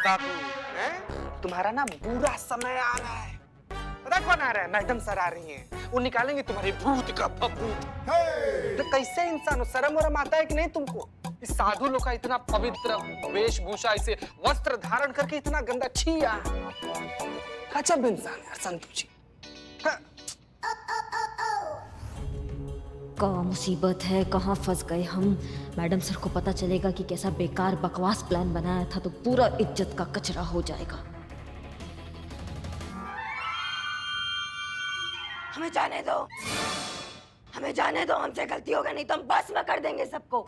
बाबू, तुम्हारा ना बुरा समय आ रहा है। पता कौन आ रहा है? मैडम सर आ रही हैं। वो निकालेंगे तुम्हारे भूत का भूत। तो कैसे इंसान हो? शर्म वरम आता है कि नहीं तुमको? इस साधु लोग का इतना पवित्र वेशभूषा, इसे वस्त्र धारण करके इतना गंदा छी यार। गजब इंसान यार संतु जी। क्या मुसीबत है, कहाँ फंस गए हम। मैडम सर को पता चलेगा कि कैसा बेकार बकवास प्लान बनाया था तो पूरा इज्जत का कचरा हो जाएगा। हमें जाने दो, हमें जाने दो, हमसे गलती हो गई, नहीं तो हम बस में कर देंगे सबको।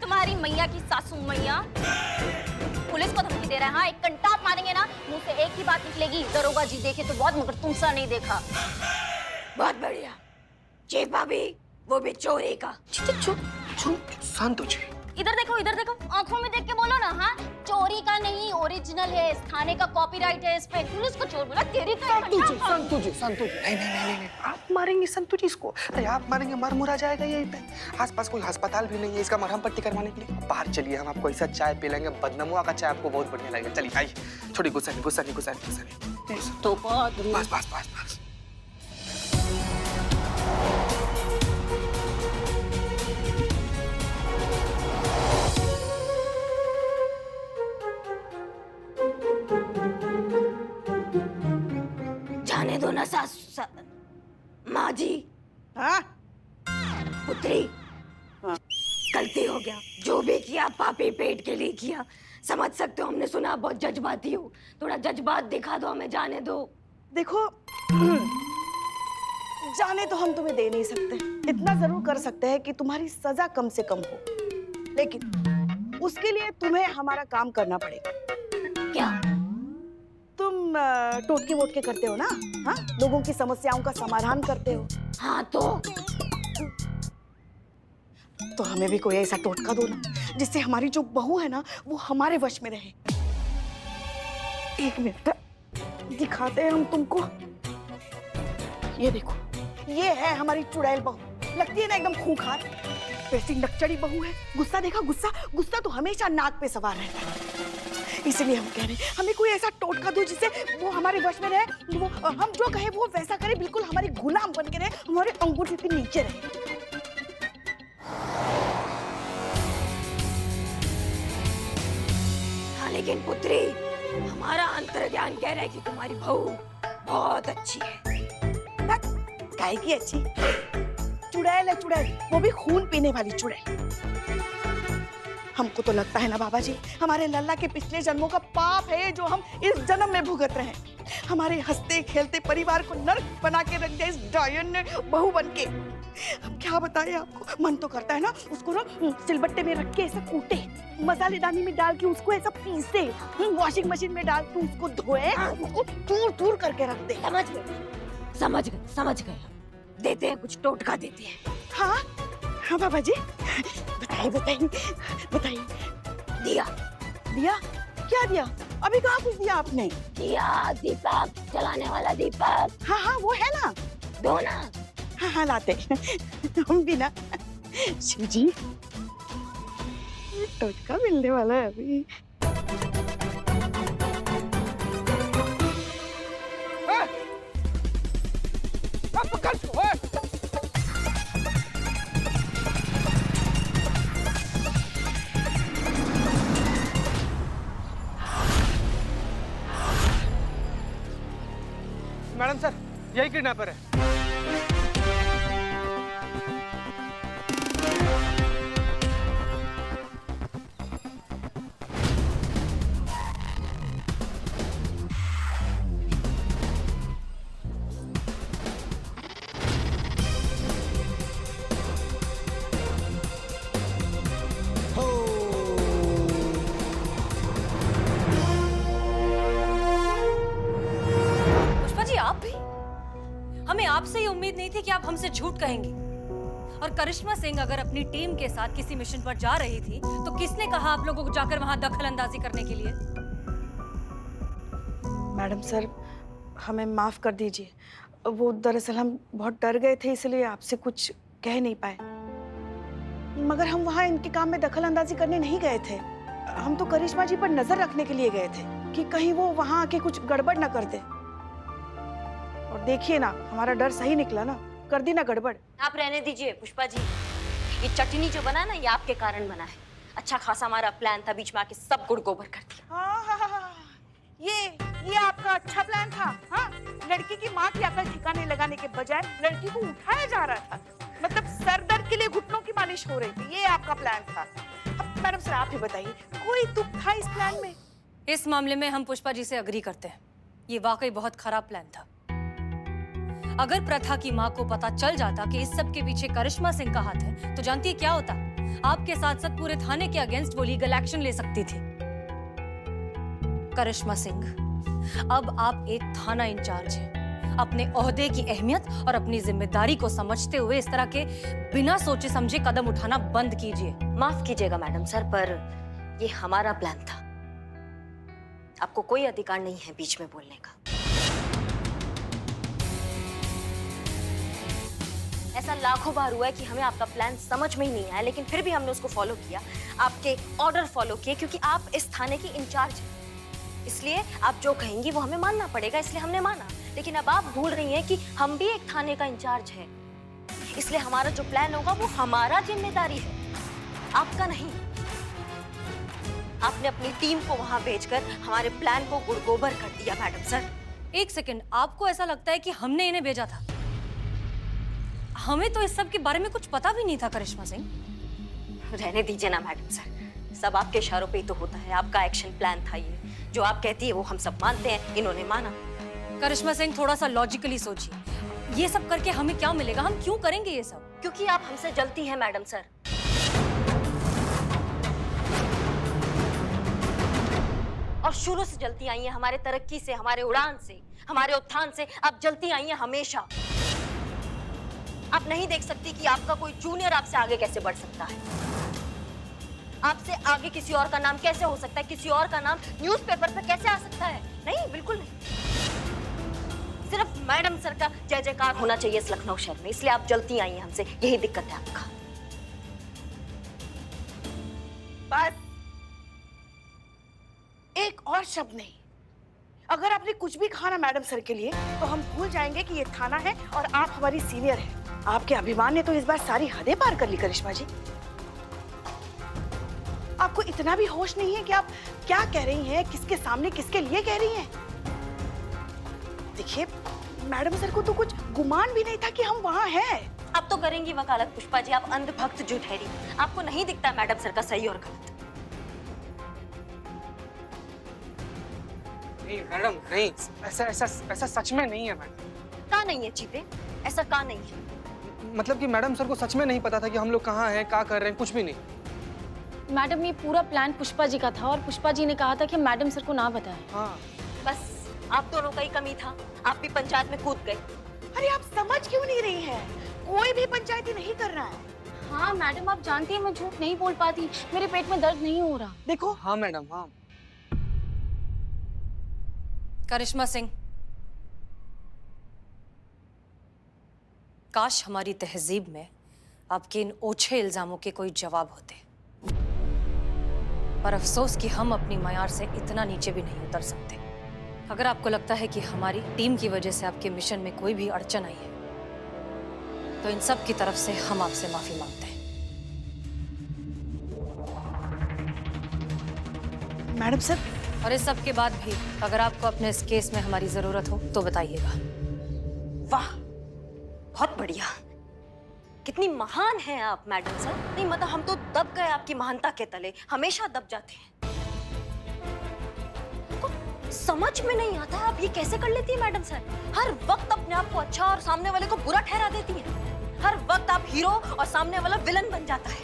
तुम्हारी मैया की सासू मैया पुलिस को धमकी दे रहा है। हाँ, एक कंटाप मारेंगे ना, मुंह से एक ही बात निकलेगी, दरोगा जी देखे तो बहुत मगर तुमसा नहीं देखा। बहुत बढ़िया। जी भाभी, वो भी चोरी का। चुप चुप संतु जी। इधर देखो, इधर देखो, आंखों में देख के बोलो ना। हाँ, चोरी का नहीं, ओरिजिनल है, इस थाने का कॉपीराइट है इस पे। पुलिस को चोर बोला, तेरी तो संतु जी, संतु जी, संतु जी। नहीं नहीं नहीं नहीं, आप मारेंगे संतु जी इसको। अरे आप मारेंगे, मर मुरा जाएगा यहीं पे। आसपास कोई अस्पताल भी नहीं है इसका मरहम पट्टी करवाने के लिए। बाहर चलिए, हम आपको ऐसा चाय पिलाएंगे, बदनमुआ का चाय आपको बहुत बढ़िया लगेगा। चलिए आइए, थोड़ी गुस्सा नहीं, गुस्सा नहीं, गुस्सा नहीं, गुस्सा नहीं। तो बस बस बस बस। जाने दो ना माँ जी। हाँ? पुत्री, गलती हो गया, जो भी किया पापी पेट के लिए किया। समझ सकते हो, हमने सुना बहुत जज्बाती हो, थोड़ा जज्बात दिखा दो, हमें जाने दो। देखो, जाने तो हम तुम्हें दे नहीं सकते, इतना जरूर कर सकते हैं कि तुम्हारी सजा कम से कम हो, लेकिन उसके लिए तुम्हें हमारा काम करना पड़ेगा। क्या? तुम टोटके वोटके करते हो ना? हाँ, लोगों की समस्याओं का समाधान करते हो। हाँ तो हमें भी कोई ऐसा टोटका दो ना, जिससे हमारी जो बहू है ना वो हमारे वश में रहे। एक मिनट दिखाते हैं हम तुमको। ये देखो, ये है हमारी चुड़ैल बहू। लगती है ना एकदम खूंखार, वैसी नकचड़ी बहू है। गुस्सा देखा, गुस्सा गुस्सा तो हमेशा नाक पे सवार रहता है। इसलिए हम कह रहे हैं, हमें कोई ऐसा टोटका दो जिससे वो हमारे वश में रहे, वो हम जो कहे वो वैसा करे, बिल्कुल हमारी गुलाम बन के रहे, हमारे अंगूठे के नीचे रहे। हाँ, लेकिन पुत्री, हमारा अंतर्ज्ञान कह रहा है कि तुम्हारी बहू बहुत अच्छी है। काहे की अच्छी? चुड़ैल है चुड़ैल, वो भी खून पीने वाली चुड़ैल। हमको तो लगता है ना बाबा जी, हमारे लल्ला के पिछले जन्मों का पाप है जो हम इस जन्म में भुगत रहे हैं। हमारे हंसते खेलते परिवार को नर्क बना के रख दिया इस डायन ने बहू बन के। हम क्या बताएं आपको, मन तो करता है ना उसको ना सिलबट्टे में रख के ऐसा कूटे, मसालेदानी में डाल के उसको ऐसा पीसे, वॉशिंग मशीन में डाल के उसको धोए, उसको दूर दूर करके रख दे। समझ गए, समझ गए, समझ गए। देते हैं, कुछ टोटका देते हैं। हाँ हाँ बाबा जी, बताइए बताइए बताइए। दिया। दिया? क्या दिया? अभी कहाँ कुछ दिया आपने? दिया, दीपक जलाने वाला दीपक। हाँ हाँ वो है ना, दो ना। हाँ हाँ लाते हम भी ना। शिव जी, टोटका मिलने वाला है अभी। मैडम सर, यही किडनैपर है। आप भी? हमें आपसे ये उम्मीद नहीं थी कि आप हमसे झूठ कहेंगी। और करिश्मा सिंह अगर अपनी टीम के साथ किसी मिशन पर जा रही थी तो किसने कहा आप लोगों को जाकर वहां दखल अंदाजी करने के लिए? मैडम सर, हमें माफ कर दीजिए, वो दरअसल हम बहुत डर गए थे, इसलिए आपसे कुछ कह नहीं पाए। मगर हम वहाँ इनके काम में दखल अंदाजी करने नहीं गए थे। हम तो करिश्मा जी पर नजर रखने के लिए गए थे कि कहीं वो वहाँ आके कुछ गड़बड़ ना कर दे। और देखिए ना, हमारा डर सही निकला ना, कर दी ना गड़बड़। आप रहने दीजिए पुष्पा जी, ये चटनी जो बना ना ये आपके कारण बना है। अच्छा खासा हमारा प्लान था, बीच में आके सब गुड़ गोबर कर दिया। हाँ, ये आपका अच्छा प्लान था। हाँ, लड़की की माँ की अकल ठिकाने लगाने के बजाय लड़की को उठाया जा रहा था, मतलब सर दर्द के लिए घुटनों की मालिश हो रही थी, ये आपका प्लान था। अब मैडम सर आप ही बताइए, कोई तुक था इस प्लान में? इस मामले में हम पुष्पा जी से अग्री करते हैं, ये वाकई बहुत खराब प्लान था। अगर प्रथा की माँ को पता चल जाता कि इस सब के पीछे करिश्मा सिंह का हाथ है, तो जानती है क्या होता? आपके साथ साथ पूरे थाने के अगेंस्ट वो लीगल एक्शन ले सकती थी। करिश्मा सिंह, अब आप एक थाना इंचार्ज हैं। अपने ओहदे की अहमियत और अपनी जिम्मेदारी को समझते हुए इस तरह के बिना सोचे समझे कदम उठाना बंद कीजिए। माफ कीजिएगा मैडम सर, पर ये हमारा प्लान था। आपको कोई अधिकार नहीं है बीच में बोलने का। ऐसा लाखों बार हुआ है कि हमें आपका प्लान समझ में ही नहीं आया, लेकिन फिर भी हमने उसको फॉलो किया, आपके ऑर्डर फॉलो किए, क्योंकि आप इस थाने की इंचार्ज हैं। इसलिए आप जो कहेंगी वो हमें मानना पड़ेगा, इसलिए हमने माना। लेकिन अब आप भूल रही हैं कि हम भी एक थाने का इंचार्ज है, इसलिए हमारा जो प्लान होगा वो हमारा जिम्मेदारी है, आपका नहीं। आपने अपनी टीम को वहां भेजकर हमारे प्लान को गुड़गोबर कर दिया मैडम सर। एक सेकंड, आपको ऐसा लगता है कि हमने इन्हें भेजा था? हमें तो इस सब के बारे में कुछ पता भी नहीं था करिश्मा सिंह। रहने दीजिए ना मैडम सर, सब आपके इशारों पे ही तो होता है। आपका एक्शन प्लान था ये, जो आप कहती है वो हम सब मानते हैं, इन्होंने माना। करिश्मा सिंह, थोड़ा सा लॉजिकली सोचिए, ये सब करके हमें क्या मिलेगा? हम क्यों करेंगे ये सब? क्योंकि आप हमसे जलती हैं मैडम सर। और शुरू से जलती आई हैं, हमारे तरक्की से, हमारे उड़ान से, हमारे उत्थान से आप जलती आई हैं हमेशा। आप नहीं देख सकती कि आपका कोई जूनियर आपसे आगे कैसे बढ़ सकता है? आपसे आगे किसी और का नाम कैसे हो सकता है? किसी और का नाम न्यूज़पेपर पर कैसे आ सकता है? नहीं, बिल्कुल नहीं। सिर्फ मैडम सर का जय जयकार होना चाहिए इस लखनऊ शहर में, इसलिए आप जलती आई हैं हमसे, यही दिक्कत है आपका। बस एक और शब्द नहीं। अगर आपने कुछ भी कहा ना मैडम सर के लिए, तो हम भूल जाएंगे कि ये थाना है और आप हमारी सीनियर हैं। आपके अभिमान ने तो इस बार सारी हदें पार कर ली करिश्मा जी। आपको इतना भी होश नहीं है कि आप क्या कह रही हैं, किसके सामने, किसके लिए कह रही हैं? देखिए, मैडम सर को तो कुछ गुमान भी नहीं था कि हम वहाँ हैं। आप तो करेंगी वकालत पुष्पा जी, आप अंधभक्त जो ठहरी। आपको नहीं दिखता मैडम सर का सही और गलत। नहीं मैडम, नहीं, ऐसा सच में नहीं है मैडम। कहाँ नहीं है चीते? ऐसा कहाँ नहीं है? मतलब कि मैडम सर को सच में नहीं पता था कि हम लोग कहाँ हैं, क्या कर रहे हैं, कुछ भी नहीं। मैडम, ये पूरा प्लान पुष्पा जी का था और पुष्पा जी ने कहा था कि मैडम सर को ना बताएं। हाँ, बस आप दोनों का ही कमी था, आप भी पंचायत में कूद गए। अरे आप समझ क्यों नहीं रही हैं? कोई भी पंचायती नहीं कर रहा है। हाँ मैडम, आप जानती हैं मैं झूठ नहीं बोल पाती, मेरे पेट में दर्द नहीं हो रहा। देखो। हाँ मैडम, हाँ। करिश्मा सिंह, काश हमारी तहजीब में आपके इन ओछे इल्जामों के कोई जवाब होते, पर अफसोस कि हम अपनी मयार से इतना नीचे भी नहीं उतर सकते। अगर आपको लगता है कि हमारी टीम की वजह से आपके मिशन में कोई भी अड़चन आई है, तो इन सब की तरफ से हम आपसे माफी मांगते हैं। मैडम सर, और इस सब के बाद भी अगर आपको अपने इस केस में हमारी जरूरत हो तो बताइएगा। वाह, बहुत बढ़िया। कितनी महान हैं आप मैडम सर। नहीं मतलब हम तो दब गए आपकी महानता के तले, हमेशा दब जाते हैं। समझ में नहीं आता है आप ये कैसे कर लेती है मैडम सर। हर वक्त अपने आप को अच्छा और सामने वाले को बुरा ठहरा देती हैं। हर वक्त आप हीरो और सामने वाला विलन बन जाता है।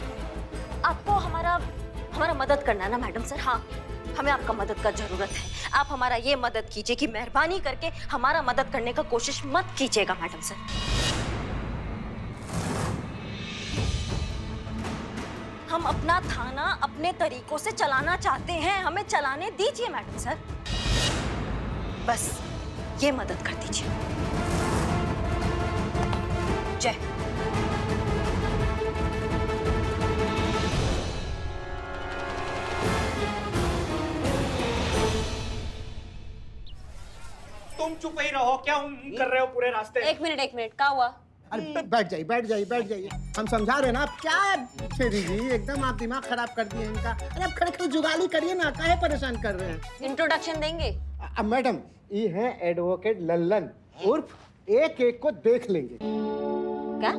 आपको हमारा मदद करना है ना मैडम सर। हाँ, हमें आपका मदद का जरूरत है। आप हमारा ये मदद कीजिए कि मेहरबानी करके हमारा मदद करने का कोशिश मत कीजिएगा मैडम सर। हम अपना थाना अपने तरीकों से चलाना चाहते हैं, हमें चलाने दीजिए मैडम सर। बस ये मदद कर दीजिए। जय। तुम चुप ही रहो, क्या कर रहे हो पूरे रास्ते? एक मिनट, क्या हुआ? अरे बैठ जाइए बैठ जाइए बैठ जाइए, हम समझा रहे हैं ना। आप क्या फेरी जी, एकदम आप दिमाग खराब कर दिए इनका। अरे आप खड़े खड़े जुगाली करिए ना, काहे परेशान कर रहे हैं? इंट्रोडक्शन देंगे? अब मैडम ये है एडवोकेट लल्लन, उर्फ एक एक को देख लेंगे। क्या?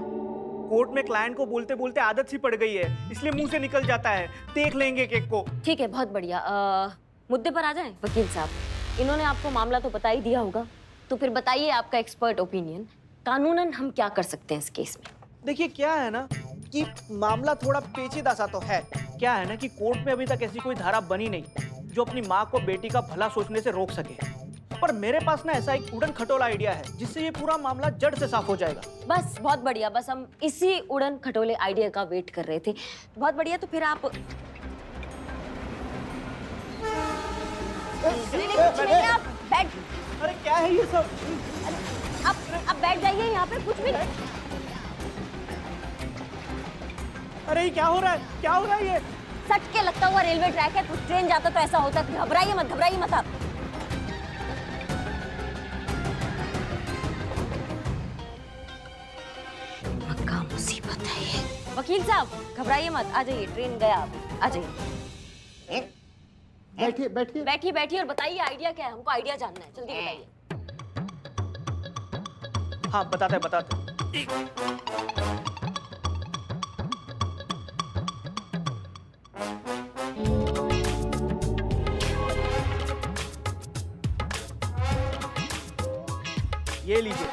कोर्ट में क्लाइंट को बोलते बोलते आदत सी पड़ गई है, इसलिए मुंह से निकल जाता है, देख लेंगे केक को। ठीक है, बहुत बढ़िया। मुद्दे पर आ जाएं वकील साहब। इन्होंने आपको मामला तो बता ही दिया होगा, तो फिर बताइए आपका एक्सपर्ट ओपिनियन, कानूनन हम क्या कर सकते हैं इस केस में? देखिए क्या है ना कि मामला थोड़ा पेचीदा सा तो है। क्या है ना कि कोर्ट में अभी तक ऐसी कोई धारा बनी नहीं जो अपनी माँ को बेटी का भला सोचने से रोक सके, पर मेरे पास ना ऐसा एक उड़न खटोला आइडिया है जिससे ये पूरा मामला जड़ से साफ हो जाएगा। बस बहुत बढ़िया, बस हम इसी उड़न खटोले आइडिया का वेट कर रहे थे। बहुत बढ़िया, तो फिर आप नहीं, आप बैठ, अरे क्या है ये सब? आप बैठ जाइए यहाँ पे, कुछ भी नहीं। अरे ये क्या हो रहा है, क्या हो रहा है ये? सट के लगता हुआ रेलवे ट्रैक है, कुछ ट्रेन जाता तो ऐसा होता है। घबराइए मत आप। पक्का मुसीबत है ये। वकील साहब घबराइए मत, आ जाइए, ट्रेन गया, आप आ जाइए। बैठिए बैठिए बैठिए और बताइए आइडिया क्या है, हमको आइडिया जानना है, जल्दी बताइए। हाँ बताते। ये लीजिए,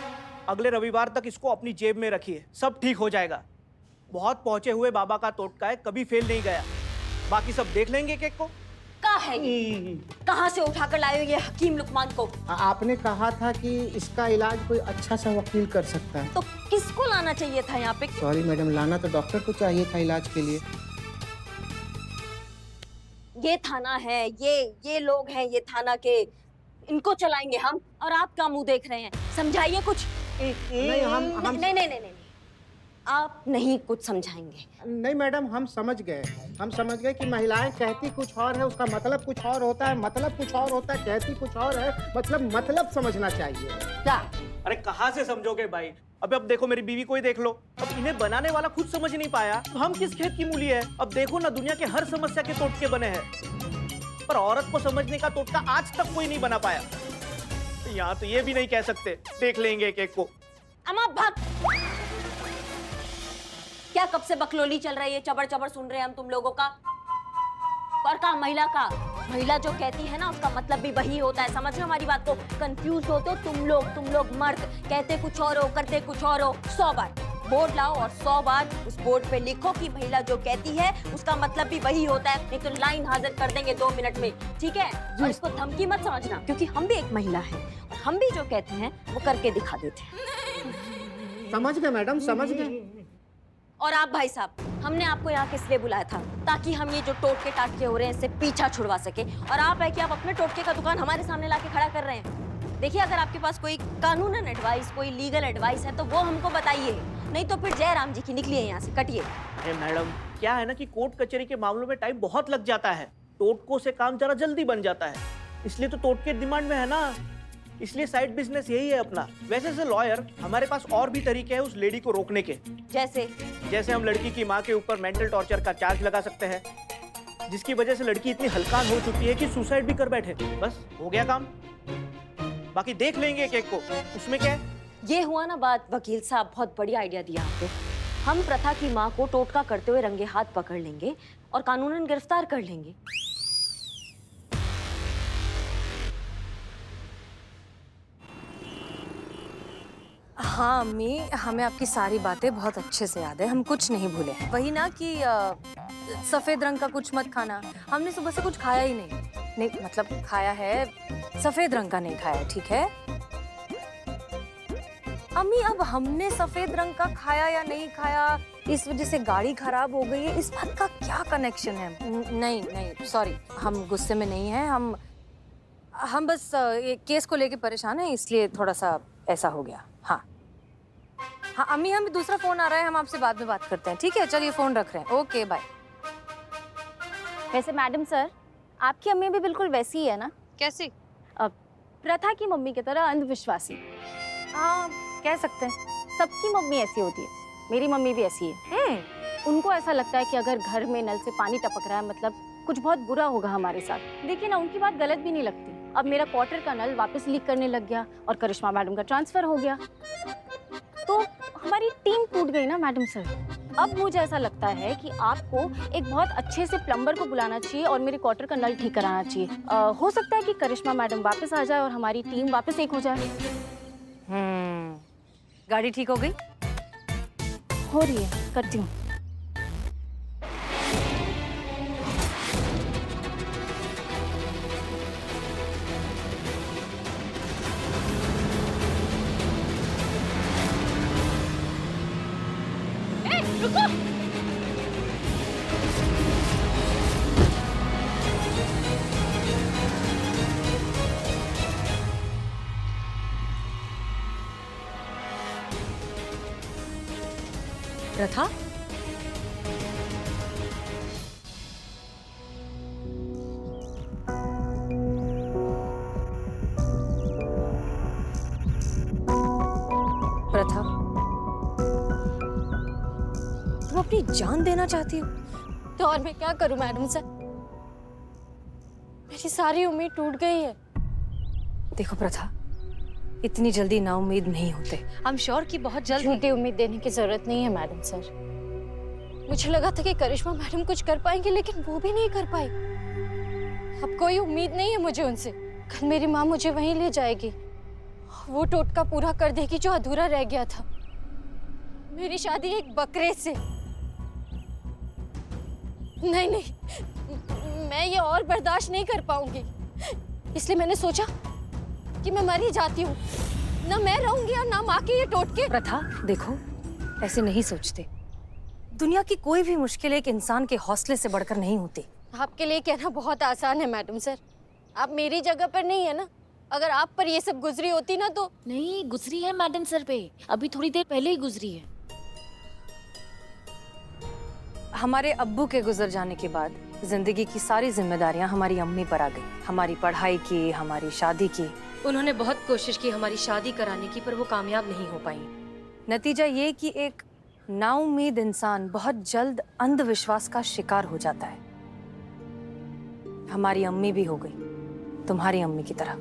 अगले रविवार तक इसको अपनी जेब में रखिए, सब ठीक हो जाएगा। बहुत पहुंचे हुए बाबा का टोटका है, कभी फेल नहीं गया। बाकी सब देख लेंगे केक को। क्या है ये? कहाँ से उठाकर लाए हो ये हकीम लुकमान को? आपने कहा था कि इसका इलाज कोई अच्छा सा वकील कर सकता है। तो किसको लाना चाहिए था यहाँ पे? सॉरी मैडम, लाना तो डॉक्टर को चाहिए था इलाज के लिए। ये थाना है, ये लोग हैं, ये थाना के, इनको चलाएंगे हम, और आप क्या मुंह देख रहे हैं? समझाइए कुछ। नहीं हम नहीं, आप नहीं कुछ समझाएंगे। नहीं मैडम, हम समझ गए कि महिलाएं कहती कुछ और है, उसका मतलब कुछ और होता है, मतलब कुछ और होता है, कहती कुछ और है, मतलब समझना चाहिए। क्या? अरे कहाँ से समझोगे भाई? अब देखो मेरी बीवी को ही देख लो, अब इन्हें बनाने वाला खुद समझ नहीं पाया तो हम किस खेत की मूली है? अब देखो ना, दुनिया के हर समस्या के टोटके बने हैं, पर औरत को समझने का टोटका आज तक कोई नहीं बना पाया। यहाँ तो ये भी नहीं कह सकते, देख लेंगे एक एक को। अम्मा भाग! क्या कब से बकलोली चल रही है, चबड़ सुन रहे हैं हम तुम लोगों का। और का महिला जो कहती है ना, उसका मतलब भी वही होता है। समझ रहे हो हमारी बात को? कंफ्यूज होते हो तुम लोग मर्द, कहते कुछ और हो, करते कुछ और हो। 100 बार बोर्ड लाओ और 100 बार उस बोर्ड पे लिखो कि महिला जो कहती है उसका मतलब भी वही होता है, नहीं तो लाइन हाजिर कर देंगे 2 मिनट में, ठीक है? और इसको धमकी मत समझना, क्योंकि हम भी एक महिला है, हम भी जो कहते हैं वो करके दिखा देते हैं। समझ गए मैडम, समझ गए। और आप भाई साहब, हमने आपको यहाँ किस लिए बुलाया था? ताकि हम ये जो टोटके टाटके हो रहे हैं इससे पीछा छुड़वा सके। और आप है कि आप अपने टोटके का दुकान हमारे सामने लाके खड़ा कर रहे हैं। देखिए, अगर आपके पास कोई कानूनन एडवाइस, कोई लीगल एडवाइस है तो वो हमको बताइए, नहीं तो फिर जय राम जी की निकलिए यहाँ से, कटिए। अरे मैडम, क्या है ना कि कोर्ट कचहरी के मामलों में टाइम बहुत लग जाता है, टोटकों से काम जरा जल्दी बन जाता है, इसलिए तो टोटके डिमांड में है ना, इसलिए साइड बिजनेस यही है अपना। वैसे से लॉयर, हमारे पास और भी तरीके हैं उस लेडी को रोकने के। जैसे हम लड़की की माँ के ऊपर मेंटल टॉर्चर का चार्ज लगा सकते हैं, जिसकी वजह से लड़की इतनी हल्कान हो चुकी है कि सुसाइड भी कर बैठे। बस हो गया काम, बाकी देख लेंगे केक को, उसमें क्या है? ये हुआ ना बात। वकील साहब, बहुत बढ़िया आइडिया दिया आपको। हम प्रथा की माँ को टोटका करते हुए रंगे हाथ पकड़ लेंगे और कानूनन गिरफ्तार कर लेंगे। हाँ अम्मी, हमें आपकी सारी बातें बहुत अच्छे से याद है, हम कुछ नहीं भूले हैं। वही ना कि सफेद रंग का कुछ मत खाना, हमने सुबह से कुछ खाया ही नहीं, मतलब खाया है, सफेद रंग का नहीं खाया, ठीक है अम्मी? अब हमने सफेद रंग का खाया या नहीं खाया, इस वजह से गाड़ी खराब हो गई है, इस बात का क्या कनेक्शन है? नहीं सॉरी, हम गुस्से में नहीं हैं, हम बस ये केस को लेके परेशान हैं, इसलिए थोड़ा सा ऐसा हो गया। हाँ अम्मी, हमें दूसरा फोन आ रहा है, हम आपसे बाद में बात करते हैं, ठीक है? चलिए फोन रख रहे हैं, ओके बाय। वैसे मैडम सर, आपकी अम्मी भी बिल्कुल वैसी ही है ना? कैसी? प्रथा की मम्मी की तरह अंधविश्वासी। हाँ, कह सकते हैं। सबकी मम्मी ऐसी होती है, मेरी मम्मी भी ऐसी है। उनको ऐसा लगता है कि अगर घर में नल से पानी टपक रहा है मतलब कुछ बहुत बुरा होगा हमारे साथ। देखिए ना, उनकी बात गलत भी नहीं लगती। अब मेरा क्वार्टर का नल वापस लीक करने लग गया और करिश्मा मैडम का ट्रांसफर हो गया, तो हमारी टीम टूट गई ना मैडम सर। अब मुझे ऐसा लगता है कि आपको एक बहुत अच्छे से प्लम्बर को बुलाना चाहिए और मेरे क्वार्टर का नल ठीक कराना चाहिए। हो सकता है कि करिश्मा मैडम वापस आ जाए और हमारी टीम वापस एक हो जाए। गाड़ी ठीक हो गई? हो रही है, करती हूँ। रुको। प्रथा, प्रथा, तुम अपनी जान देना चाहती हो? तो और मैं क्या करूं मैडम सर, मेरी सारी उम्मीद टूट गई है। देखो प्रथा, इतनी जल्दी ना उम्मीद नहीं होते। आई एम श्योर कि बहुत जल्द। झूठी उम्मीद देने की जरूरत नहीं है मैडम सर। मुझे लगा था कि करिश्मा मैडम कुछ कर पाएंगे, लेकिन वो भी नहीं कर पाई। अब कोई उम्मीद नहीं है मुझे उनसे। कल मेरी माँ मुझे वहीं ले जाएगी, वो टोटका पूरा कर देगी जो अधूरा रह गया था। मेरी शादी एक बकरे से। नहीं नहीं, मैं ये और बर्दाश्त नहीं कर पाऊंगी। इसलिए मैंने सोचा कि मैं मर ही जाती हूँ, ना मैं रहूंगी और ना माँ के ये टोटके। प्रथा देखो, ऐसे नहीं सोचते। दुनिया की कोई भी मुश्किल एक इंसान के हौसले से बढ़कर नहीं होती। आपके लिए कहना बहुत आसान है मैडम सर, आप मेरी जगह पर नहीं है ना। अगर आप पर ये सब गुजरी होती ना तो। नहीं गुजरी है मैडम सर पे, अभी थोड़ी देर पहले ही गुजरी है। हमारे अब्बू के गुजर जाने के बाद जिंदगी की सारी जिम्मेदारियां हमारी अम्मी पर आ गई। हमारी पढ़ाई की, हमारी शादी की। उन्होंने बहुत कोशिश की हमारी शादी कराने की, पर वो कामयाब नहीं हो पाई। नतीजा ये कि एक नाउम्मीद इंसान बहुत जल्द अंधविश्वास का शिकार हो जाता है। हमारी अम्मी भी हो गई तुम्हारी अम्मी की तरह।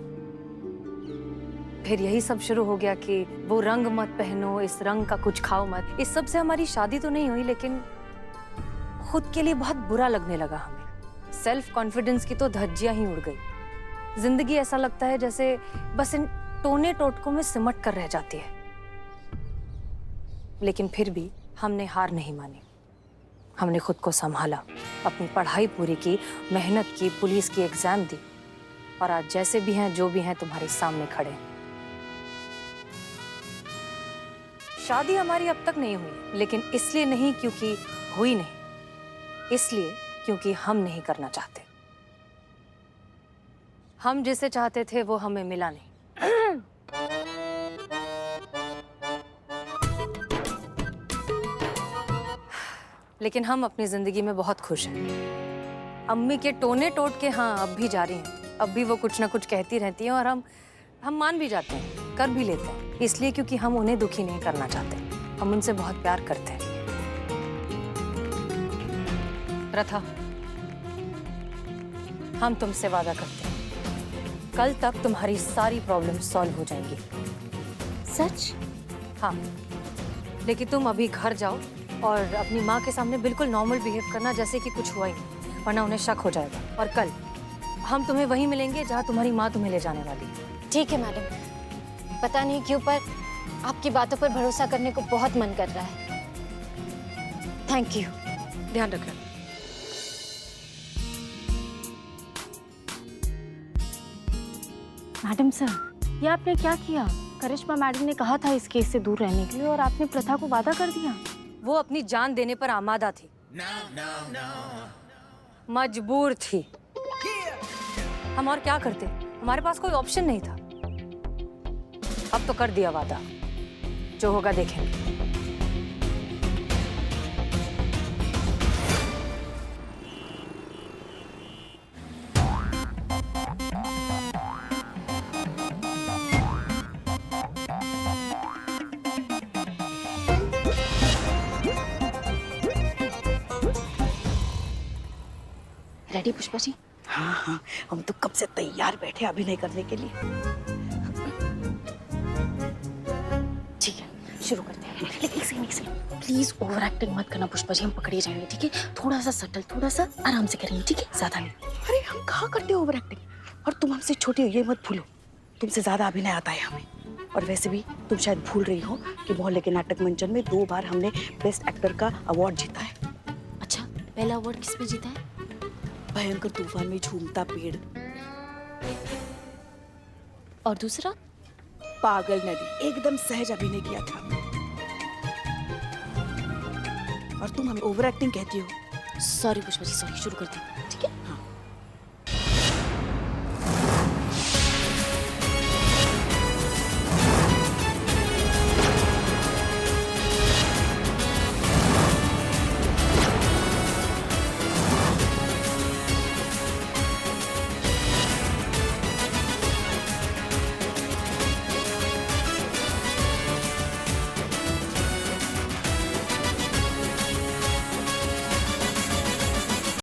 फिर यही सब शुरू हो गया कि वो रंग मत पहनो, इस रंग का कुछ खाओ मत। इस सब से हमारी शादी तो नहीं हुई, लेकिन खुद के लिए बहुत बुरा लगने लगा हमें। सेल्फ कॉन्फिडेंस की तो धज्जियां ही उड़ गई। जिंदगी ऐसा लगता है जैसे बस इन टोने टोटकों में सिमट कर रह जाती है। लेकिन फिर भी हमने हार नहीं मानी। हमने खुद को संभाला, अपनी पढ़ाई पूरी की, मेहनत की, पुलिस की एग्जाम दी, और आज जैसे भी हैं, जो भी हैं, तुम्हारे सामने खड़े हैं। शादी हमारी अब तक नहीं हुई, लेकिन इसलिए नहीं क्योंकि हुई नहीं, इसलिए क्योंकि हम नहीं करना चाहते। हम जिसे चाहते थे वो हमें मिला नहीं। लेकिन हम अपनी जिंदगी में बहुत खुश हैं। अम्मी के टोने टोट के हाँ अब भी जारी हैं। अब भी वो कुछ ना कुछ कहती रहती हैं और हम मान भी जाते हैं, कर भी लेते हैं, इसलिए क्योंकि हम उन्हें दुखी नहीं करना चाहते। हम उनसे बहुत प्यार करते हैं। प्रथा, हम तुमसे वादा करते हैं, कल तक तुम्हारी सारी प्रॉब्लम सॉल्व हो जाएंगी। सच? हाँ, लेकिन तुम अभी घर जाओ और अपनी माँ के सामने बिल्कुल नॉर्मल बिहेव करना, जैसे कि कुछ हुआ ही नहीं, वरना उन्हें शक हो जाएगा। और कल हम तुम्हें वहीं मिलेंगे जहाँ तुम्हारी माँ तुम्हें ले जाने वाली है। ठीक है मैडम, पता नहीं क्यों पर आपकी बातों पर भरोसा करने को बहुत मन कर रहा है। Thank you. ध्यान रखना। मैडम सर, ये आपने क्या किया? करिश्मा मैडम ने कहा था इस केस से दूर रहने के लिए, और आपने प्रथा को वादा कर दिया। वो अपनी जान देने पर आमादा थी। मजबूर थी। हम और क्या करते? हमारे पास कोई ऑप्शन नहीं था। अब तो कर दिया वादा, जो होगा देखेंगे। रेडी पुष्पा जी? हाँ हाँ, हम तो कब से तैयार बैठे अभिनय करने के लिए। ठीक है, शुरू करते हैं। लेकिन एक सेकंड प्लीज ओवर एक्टिंग मत करना पुष्पा जी, हम पकड़े जाएंगे, ठीक है? थोड़ा सा सटल, थोड़ा सा आराम से करेंगे, ठीक है? ज्यादा नहीं। अरे हम कहाँ करते ओवर एक्टिंग, और तुम हमसे छोटी हो ये मत भूलो, तुमसे ज्यादा अभिनय आता है हमें। और वैसे भी तुम शायद भूल रही हो कि मोहल्ले के नाटक मंचन में 2 बार हमने बेस्ट एक्टर का अवार्ड जीता है। अच्छा, पहला अवार्ड किस पे जीता है? भयंकर तूफान में झूमता पेड़, और दूसरा? पागल नदी, एकदम सहज अभिनय किया था। और तुम हमें ओवर एक्टिंग कहती हो। सॉरी पुष्पा जी, सॉरी, शुरू करते हैं।